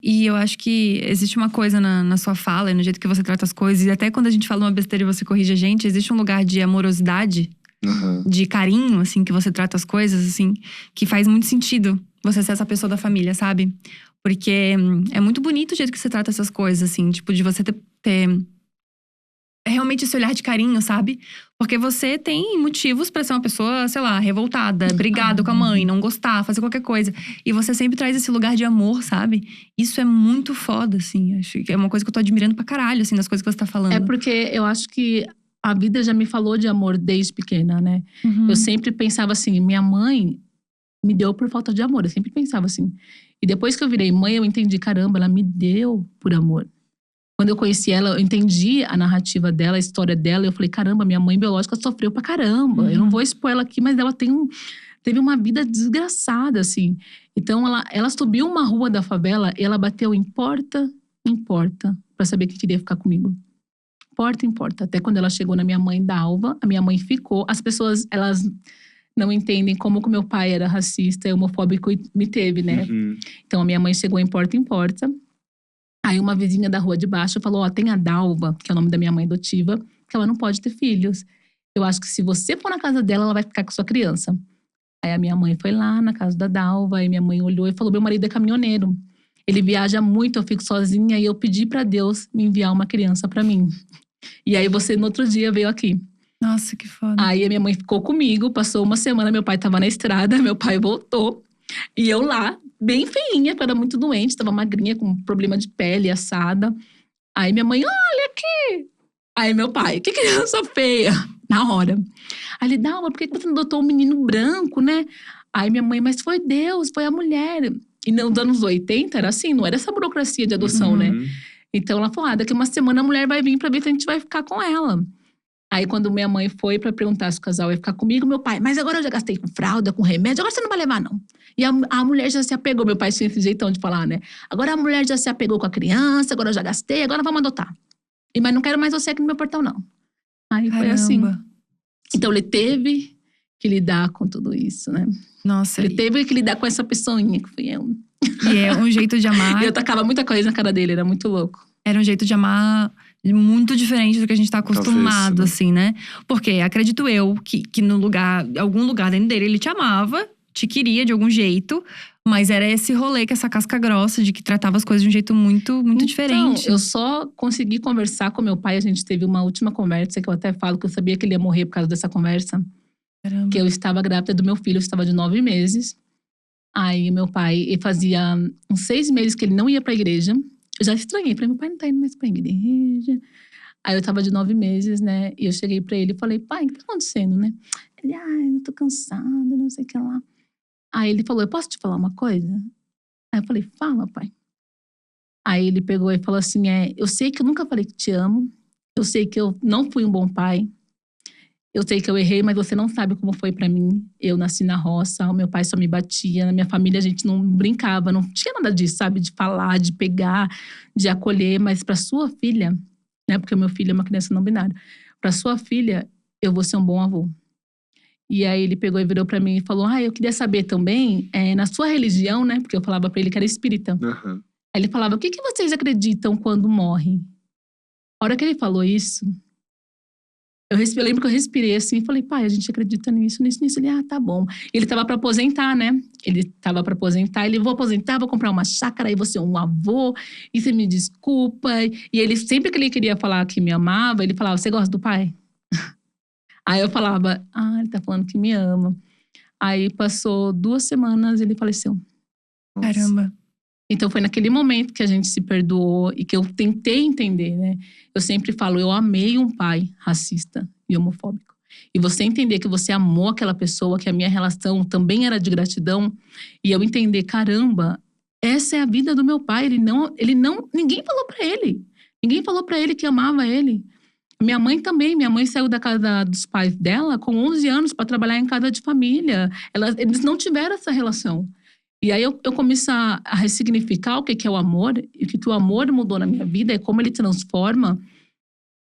E eu acho que existe uma coisa na sua fala e no jeito que você trata as coisas. E até quando a gente fala uma besteira e você corrige a gente, existe um lugar de amorosidade, de carinho, assim, que você trata as coisas, assim, que faz muito sentido você ser essa pessoa da família, sabe? Porque é muito bonito o jeito que você trata essas coisas, assim, tipo, de você ter realmente esse olhar de carinho, sabe? Porque você tem motivos pra ser uma pessoa, sei lá, revoltada, brigado com a mãe, não gostar, fazer qualquer coisa. E você sempre traz esse lugar de amor, sabe? Isso é muito foda, assim. Acho que é uma coisa que eu tô admirando pra caralho, assim, das coisas que você tá falando. É porque eu acho que a vida já me falou de amor desde pequena, né? Eu sempre pensava assim, minha mãe me deu por falta de amor. Eu sempre pensava assim. E depois que eu virei mãe, eu entendi, caramba, ela me deu por amor. Quando eu conheci ela, eu entendi a narrativa dela, a história dela. Eu falei, caramba, minha mãe biológica sofreu pra caramba. Eu não vou expor ela aqui, mas ela teve uma vida desgraçada, assim. Então, ela subiu uma rua da favela e ela bateu em porta em porta pra saber que queria ficar comigo. Porta em porta. Até quando ela chegou na minha mãe, Dalva, a minha mãe ficou. As pessoas, elas não entendem como que meu pai era racista e homofóbico e me teve, né? Então, a minha mãe chegou em porta. Aí uma vizinha da rua de baixo falou, ó, tem a Dalva, que é o nome da minha mãe adotiva, que ela não pode ter filhos. Eu acho que se você for na casa dela, ela vai ficar com sua criança. Aí a minha mãe foi lá na casa da Dalva, e minha mãe olhou e falou, meu marido é caminhoneiro. Ele viaja muito, eu fico sozinha, e eu pedi pra Deus me enviar uma criança pra mim. E aí você, no outro dia, veio aqui. Nossa, que foda. Aí a minha mãe ficou comigo, passou uma semana, meu pai tava na estrada, meu pai voltou. E eu lá, bem feinha, porque eu era muito doente, tava magrinha, com problema de pele, assada. Aí minha mãe, olha aqui. Aí meu pai, que criança feia. Na hora. Aí ele, Dalma, por que você não adotou um menino branco, né? Aí minha mãe, mas foi Deus, foi a mulher. E nos anos 80 era assim, não era essa burocracia de adoção, né? Então ela falou, daqui uma semana a mulher vai vir pra ver se a gente vai ficar com ela. Aí quando minha mãe foi pra perguntar se o casal ia ficar comigo, meu pai, mas agora eu já gastei com fralda, com remédio, agora você não vai levar não. E a mulher já se apegou, meu pai tinha esse jeitão de falar, né? Agora a mulher já se apegou com a criança, agora eu já gastei, agora vamos adotar. Mas não quero mais você aqui no meu portão não. Aí foi assim. Então ele teve que lidar com tudo isso, né? Nossa. Ele teve que lidar com essa pessoinha que fui eu. E é um jeito de amar. E eu tacava muita coisa na cara dele, era muito louco. Era um jeito de amar muito diferente do que a gente tá acostumado, Talvez, assim, né? Porque acredito eu que no lugar, algum lugar dentro dele, ele te amava, te queria de algum jeito. Mas era esse rolê, que essa casca grossa de que tratava as coisas de um jeito muito diferente. Eu só consegui conversar com meu pai. A gente teve uma última conversa, que eu até falo que eu sabia que ele ia morrer por causa dessa conversa. Caramba. Que eu estava grávida do meu filho, eu estava de 9 meses. Aí meu pai, ele fazia uns 6 meses que ele não ia pra igreja. Eu já estranhei, falei, meu pai não tá indo mais pra igreja. Aí eu tava de 9 meses, né? E eu cheguei pra ele e falei, pai, o que tá acontecendo, né? Ele, eu tô cansada, não sei o que lá. Aí ele falou, eu posso te falar uma coisa? Aí eu falei, fala, pai. Aí ele pegou e falou assim, eu sei que eu nunca falei que te amo. Eu sei que eu não fui um bom pai. Eu sei que eu errei, mas você não sabe como foi pra mim. Eu nasci na roça, o meu pai só me batia. Na minha família a gente não brincava, não tinha nada disso, sabe? De falar, de pegar, de acolher. Mas pra sua filha, né? Porque o meu filho é uma criança não binária. Pra sua filha, eu vou ser um bom avô. E aí ele pegou e virou pra mim e falou, eu queria saber também, na sua religião, né? Porque eu falava pra ele que era espírita. Aí ele falava, o que vocês acreditam quando morrem? A hora que ele falou isso, eu lembro que eu respirei assim e falei, pai, a gente acredita nisso. Ele, tá bom. Ele tava pra aposentar, né? Ele, vou aposentar, vou comprar uma chácara, aí você é um avô, e você me desculpa. E ele, sempre que ele queria falar que me amava, ele falava, você gosta do pai? Aí eu falava, ele tá falando que me ama. Aí passou 2 semanas, ele faleceu. Caramba. Então foi naquele momento que a gente se perdoou e que eu tentei entender, né? Eu sempre falo, eu amei um pai racista e homofóbico. E você entender que você amou aquela pessoa, que a minha relação também era de gratidão. E eu entender, caramba, essa é a vida do meu pai. Ninguém falou pra ele. Ninguém falou pra ele que amava ele. Minha mãe também. Minha mãe saiu da casa dos pais dela com 11 anos para trabalhar em casa de família. Eles não tiveram essa relação. E aí eu comecei a ressignificar o que é o amor. E o que o amor mudou na minha vida. E como ele transforma.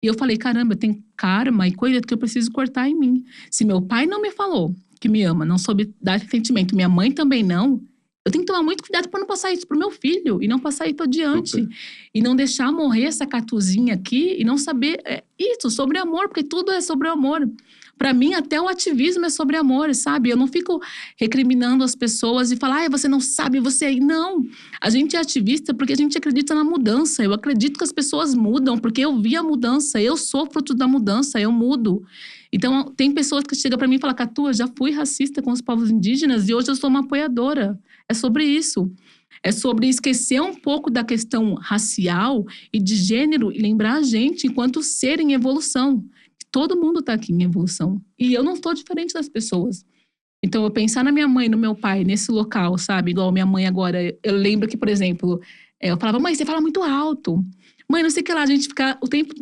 E eu falei, caramba, tem karma e coisa que eu preciso cortar em mim. Se meu pai não me falou que me ama, não soube dar esse sentimento, minha mãe também não, Eu tenho que tomar muito cuidado para não passar isso pro meu filho e não passar isso adiante. Super. E não deixar morrer essa catuzinha aqui e não saber isso sobre amor, porque tudo é sobre amor. Para mim, até o ativismo é sobre amor, sabe? Eu não fico recriminando as pessoas e falar, você não sabe, você. Não. A gente é ativista porque a gente acredita na mudança. Eu acredito que as pessoas mudam porque eu vi a mudança. Eu sou fruto da mudança, eu mudo. Então, tem pessoas que chegam para mim e falam, Catu, eu já fui racista com os povos indígenas e hoje eu sou uma apoiadora. É sobre isso. É sobre esquecer um pouco da questão racial e de gênero e lembrar a gente enquanto ser em evolução. Todo mundo está aqui em evolução. E eu não estou diferente das pessoas. Então, eu pensar na minha mãe, no meu pai, nesse local, sabe? Igual minha mãe agora. Eu lembro que, por exemplo, eu falava, mãe, você fala muito alto. Mãe, não sei o que lá, a gente fica o tempo...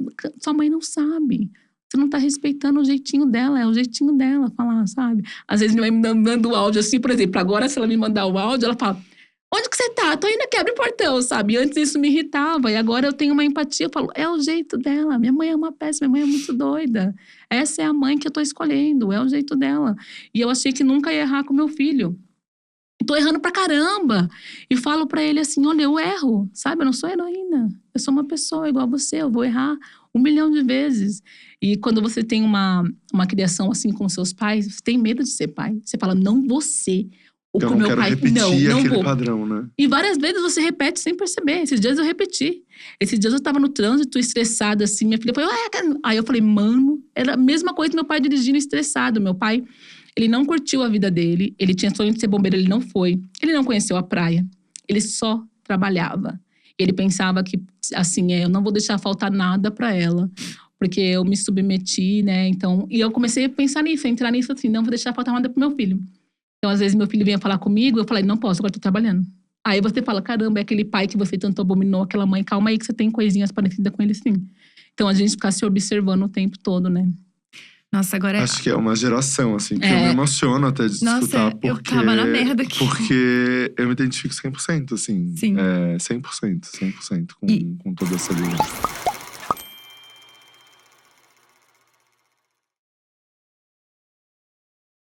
Sua mãe não sabe. Você não tá respeitando o jeitinho dela, é o jeitinho dela falar, sabe? Às vezes minha mãe me manda o áudio assim, por exemplo, agora se ela me mandar o áudio, ela fala, onde que você tá? Tô indo aqui, abre o portão, sabe? Antes isso me irritava, e agora eu tenho uma empatia, eu falo, é o jeito dela, minha mãe é uma péssima, minha mãe é muito doida. Essa é a mãe que eu tô escolhendo, é o jeito dela. E eu achei que nunca ia errar com meu filho. Tô errando pra caramba. E falo pra ele assim, olha, eu erro, sabe? Eu não sou heroína. Eu sou uma pessoa igual a você, eu vou errar 1 milhão de vezes. E quando você tem uma criação assim com seus pais, você tem medo de ser pai. Você fala, não vou ser o que o meu pai... Não aquele vou. padrão, né? E várias vezes você repete sem perceber. Esses dias eu repeti. Esses dias eu tava no trânsito, estressada assim. Minha filha falou, aí eu falei, mano, era a mesma coisa que meu pai dirigindo estressado. Meu pai... Ele não curtiu a vida dele, ele tinha sonho de ser bombeiro, ele não foi. Ele não conheceu a praia, ele só trabalhava. Ele pensava que, assim, eu não vou deixar faltar nada pra ela, porque eu me submeti, né? Então, e eu comecei a pensar nisso, a entrar nisso assim, não vou deixar faltar nada pro meu filho. Então, às vezes, meu filho vinha falar comigo, eu falei, não posso, agora tô trabalhando. Aí você fala, caramba, é aquele pai que você tanto abominou, aquela mãe, calma aí que você tem coisinhas parecidas com ele sim. Então, a gente ficar se observando o tempo todo, né? Nossa, agora... Acho que é uma geração, assim, que eu me emociono até de escutar. Nossa, porque, eu tava na merda aqui. Porque eu me identifico 100%, assim. Sim. 100% com toda essa linha.